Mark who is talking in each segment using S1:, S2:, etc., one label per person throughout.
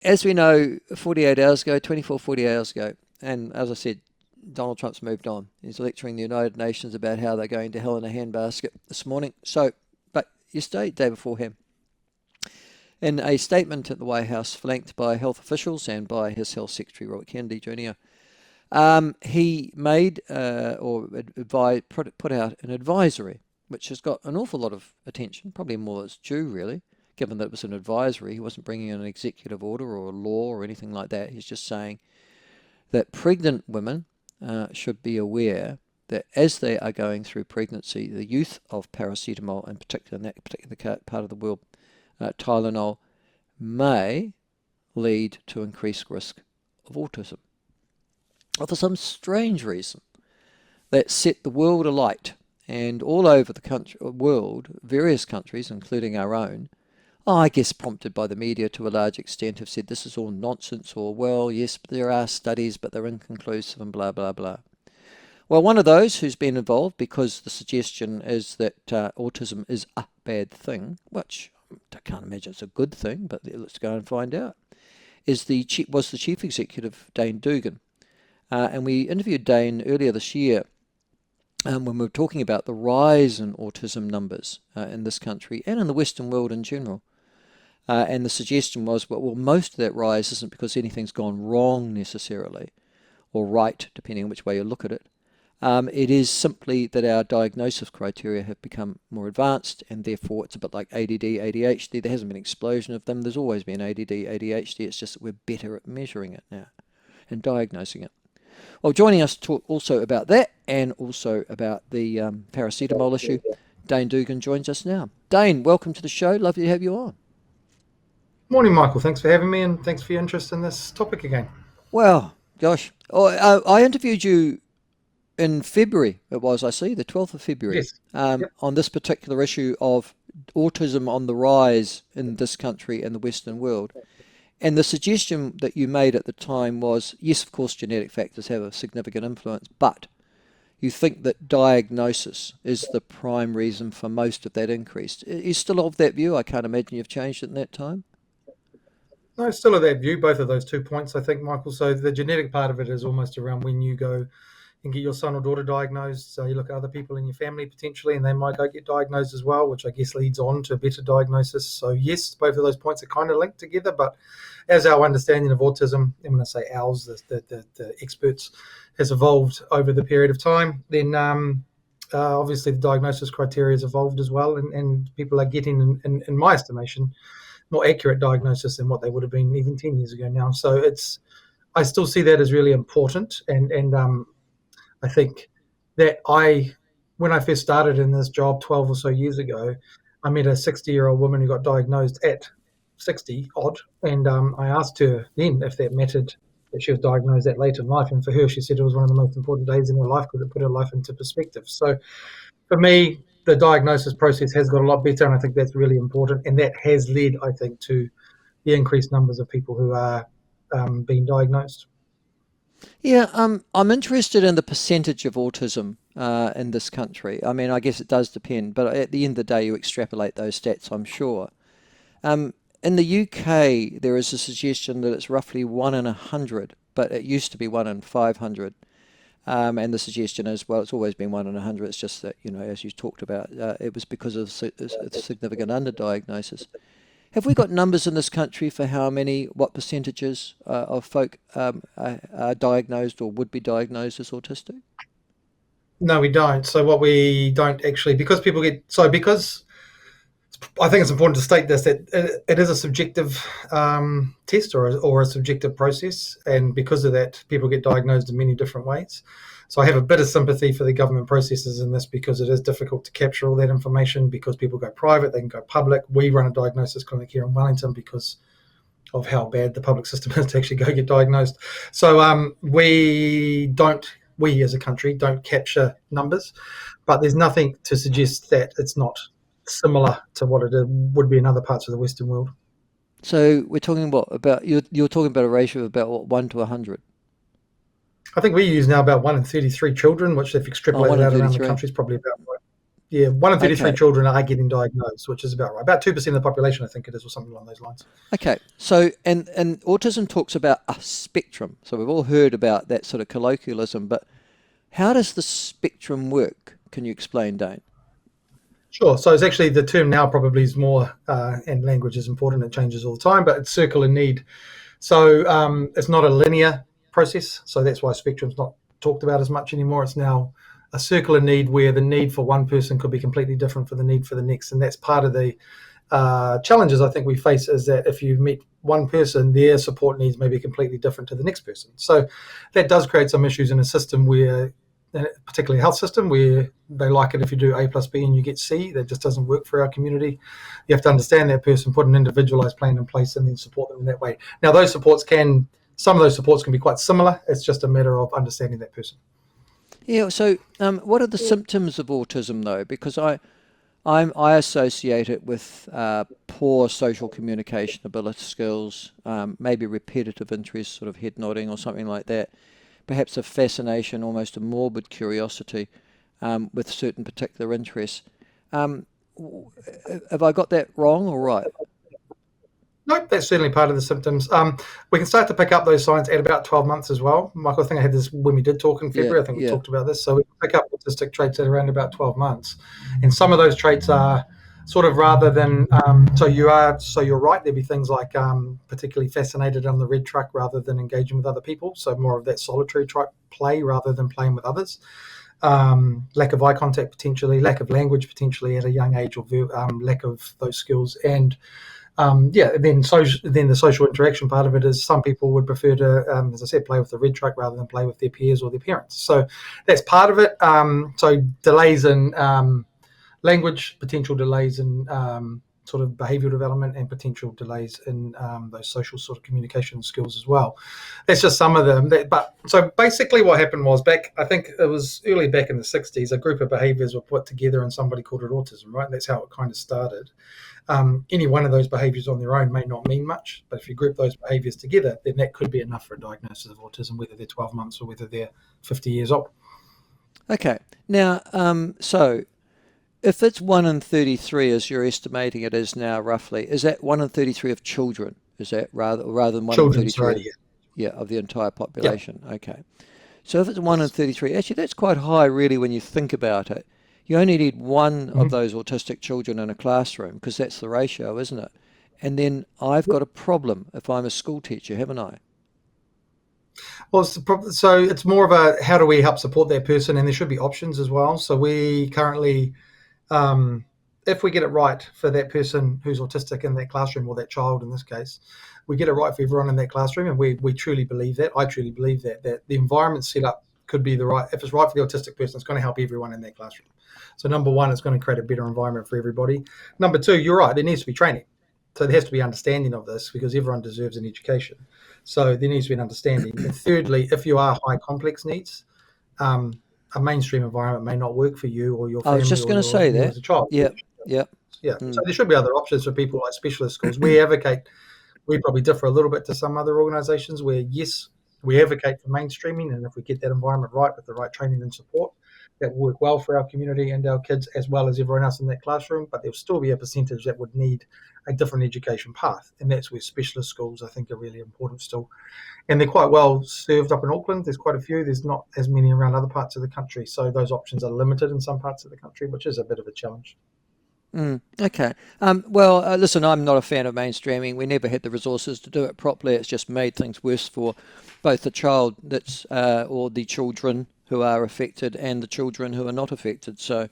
S1: as we know, 48 hours ago, 24, 48 hours ago, and as I said, Donald Trump's moved on. He's lecturing the United Nations about how they're going to hell in a handbasket this morning. So, but yesterday, day before him, in a statement at the White House, flanked by health officials and by his health secretary, Robert Kennedy Jr., he made or advised, put out an advisory, which has got an awful lot of attention, probably more than it's due, really, given that it was an advisory. He wasn't bringing in an executive order or a law or anything like that. He's just saying that pregnant women should be aware that as they are going through pregnancy, the use of paracetamol, in particular in that particular part of the world, Tylenol, may lead to increased risk of autism. Well, for some strange reason, that set the world alight, and all over the world, various countries, including our own, I guess prompted by the media to a large extent, have said this is all nonsense, or, well, yes, there are studies, but they're inconclusive, and blah, blah, blah. Well, one of those who's been involved, because the suggestion is that autism is a bad thing, which I can't imagine it's a good thing, but let's go and find out, was the chief executive, Dane Dougan. And we interviewed Dane earlier this year when we were talking about the rise in autism numbers in this country and in the Western world in general. And the suggestion was, well, most of that rise isn't because anything's gone wrong necessarily, or right, depending on which way you look at it. It is simply that our diagnosis criteria have become more advanced, and therefore it's a bit like ADD, ADHD. There hasn't been an explosion of them. There's always been ADD, ADHD. It's just that we're better at measuring it now and diagnosing it. Well, joining us to talk also about that and also about the paracetamol issue, Dane Dougan joins us now. Dane, welcome to the show. Lovely to have you on.
S2: Morning, Michael. Thanks for having me, and thanks for your interest in this topic again.
S1: Well, gosh, I interviewed you in February, it was, I see, the 12th of February,
S2: Yes. Yep.
S1: on this particular issue of autism on the rise in this country and the Western world. And the suggestion that you made at the time was, yes, of course, genetic factors have a significant influence, but you think that diagnosis is the prime reason for most of that increase. Are you still of that view? I can't imagine you've changed it in that time.
S2: No, still of that view, both of those 2 points, I think, Michael. So the genetic part of it is almost around when you go and get your son or daughter diagnosed. So you look at other people in your family potentially, and they might go get diagnosed as well, which I guess leads on to a better diagnosis. So yes, both of those points are kind of linked together. But as our understanding of autism, and when I say ours, the experts, has evolved over the period of time, then obviously the diagnosis criteria has evolved as well, and people are getting, in my estimation, more accurate diagnosis than what they would have been even 10 years ago now. So I still see that as really important. And I think that when I first started in this job 12 or so years ago, I met a 60-year-old woman who got diagnosed at 60 odd. And I asked her then if that mattered that she was diagnosed that late in life. And for her, she said it was one of the most important days in her life because it put her life into perspective. So for me, the diagnosis process has got a lot better, and I think that's really important. And that has led, I think, to the increased numbers of people who are being diagnosed.
S1: Yeah, I'm interested in the percentage of autism in this country. I mean, I guess it does depend, but at the end of the day, you extrapolate those stats, I'm sure. In the UK, there is a suggestion that it's roughly 1 in 100, but it used to be 1 in 500. And the suggestion is, well, it's always been 1 in 100. It's just that, as you talked about, it was because of significant underdiagnosis. Have we got numbers in this country for what percentages of folk are diagnosed or would be diagnosed as autistic?
S2: No, we don't. So what we don't actually, because I think it's important to state this, that it is a subjective test or a subjective process. And because of that, people get diagnosed in many different ways. So I have a bit of sympathy for the government processes in this because it is difficult to capture all that information because people go private, they can go public. We run a diagnosis clinic here in Wellington because of how bad the public system is to actually go get diagnosed. So we as a country, don't capture numbers, but there's nothing to suggest that it's not similar to what it would be in other parts of the Western world.
S1: So we're talking you're talking about a ratio of about what, 1 to 100?
S2: I think we use now about 1 in 33 children, which if
S1: Oh,
S2: extrapolated
S1: one in
S2: out around the
S1: 33.
S2: country is probably about right. Yeah, 1 in 33
S1: Okay.
S2: children are getting diagnosed, which is about right. About 2% of the population, I think it is, or something along those lines.
S1: Okay. So, and autism talks about a spectrum. So we've all heard about that sort of colloquialism, but how does the spectrum work? Can you explain, Dane?
S2: Sure. So it's actually the term now probably is more, and language is important. It changes all the time, but it's circle and need. So it's not a linear process. So that's why spectrum's not talked about as much anymore. It's now a circle of need where the need for one person could be completely different for the need for the next. And that's part of the challenges I think we face, is that if you meet one person, their support needs may be completely different to the next person. So that does create some issues in a system where, particularly a health system, where they like it if you do A plus B and you get C. That just doesn't work for our community. You have to understand that person, put an individualized plan in place, and then support them in that way. Now, some of those supports can be quite similar. It's just a matter of understanding that person.
S1: Yeah. So, what are the symptoms of autism, though? Because I associate it with poor social communication ability skills, maybe repetitive interest, sort of head nodding or something like that. Perhaps a fascination, almost a morbid curiosity with certain particular interests. Um, have I got that wrong or right?
S2: No, that's certainly part of the symptoms. We can start to pick up those signs at about 12 months as well. Michael, I think I had this when we did talk in
S1: Yeah,
S2: February. I think we
S1: yeah.
S2: talked about this. So we can pick up autistic traits at around about 12 months. And some of those traits are sort of rather than, so you're right. There'd be things like particularly fascinated on the red truck rather than engaging with other people. So more of that solitary type play rather than playing with others. Lack of eye contact potentially, lack of language potentially at a young age, or lack of those skills. And then the social interaction part of it is some people would prefer to, as I said, play with the red truck rather than play with their peers or their parents. So that's part of it. So delays in language, potential delays in sort of behavioural development, and potential delays in those social sort of communication skills as well. That's just some of them. But so basically what happened was, I think it was early back in the 60s, a group of behaviours were put together and somebody called it autism, right? That's how it kind of started. Any one of those behaviours on their own may not mean much, but if you group those behaviours together, then that could be enough for a diagnosis of autism, whether they're 12 months or whether they're 50 years old.
S1: Okay. Now, so if it's 1 in 33, as you're estimating it is now roughly, is that 1 in 33 of children? Is that rather than 1 in
S2: Children,
S1: 33
S2: sorry.
S1: of, yeah, of the entire
S2: Yeah.
S1: population? Okay. So if it's 1 in
S2: Yes.
S1: 33, actually that's quite high really when you think about it. You only need one of
S2: Mhm.
S1: those autistic children in a classroom because that's the ratio, isn't it? And then I've got a problem if I'm a school teacher, haven't I?
S2: Well, so it's more of a, how do we help support that person, and there should be options as well. So we currently, um, if we get it right for that person who's autistic in that classroom, or that child in this case, we get it right for everyone in that classroom, and we truly believe that. I truly believe that the environment set up could be the right. If it's right for the autistic person, it's going to help everyone in that classroom. So number one, it's going to create a better environment for everybody. Number two, you're right. There needs to be training. So there has to be understanding of this, because everyone deserves an education. So there needs to be an understanding. And thirdly, if you are high complex needs, um, a mainstream environment may not work for you or your
S1: I was
S2: family
S1: just
S2: or
S1: going to say
S2: you
S1: that.
S2: as a child.
S1: Yep, yep.
S2: Yeah. So
S1: Mm.
S2: there should be other options for people like specialist schools. We probably differ a little bit to some other organisations where, yes, we advocate for mainstreaming, and if we get that environment right with the right training and support, that will work well for our community and our kids as well as everyone else in that classroom. But there'll still be a percentage that would need a different education path, and that's where specialist schools, I think, are really important still. And they're quite well served up in Auckland. There's quite a few. There's not as many around other parts of the country, so those options are limited in some parts of the country, which is a bit of a challenge.
S1: Okay. Well, listen, I'm not a fan of mainstreaming. We never had the resources to do it properly. It's just made things worse for both the child or the children who are affected and the children who are not affected. So,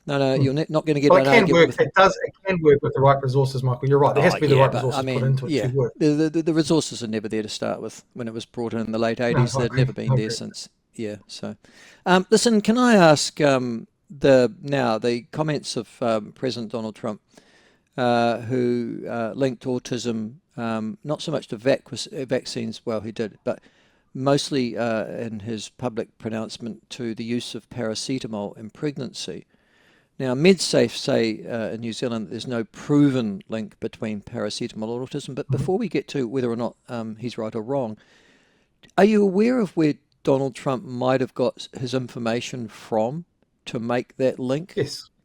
S1: no,
S2: Hmm.
S1: you're not going to get
S2: Well,
S1: an argument with.
S2: It can work with the right resources, Michael. You're right. There has
S1: Oh,
S2: to be the
S1: yeah,
S2: right
S1: but I
S2: resources put
S1: mean,
S2: into it to
S1: yeah,
S2: work.
S1: the resources are never there to start with. When it was brought in the late
S2: No,
S1: 80s,
S2: I
S1: they'd
S2: agree.
S1: never been
S2: I
S1: there
S2: agree.
S1: since. Yeah. So, listen, can I ask the comments of President Donald Trump, who linked autism not so much to vaccines, well, he did, but mostly in his public pronouncement to the use of paracetamol in pregnancy. Now, MedSafe say in New Zealand that there's no proven link between paracetamol and autism, but
S2: Mhm.
S1: before we get to whether or not he's right or wrong, are you aware of where Donald Trump might have got his information from to make that link?
S2: Yes.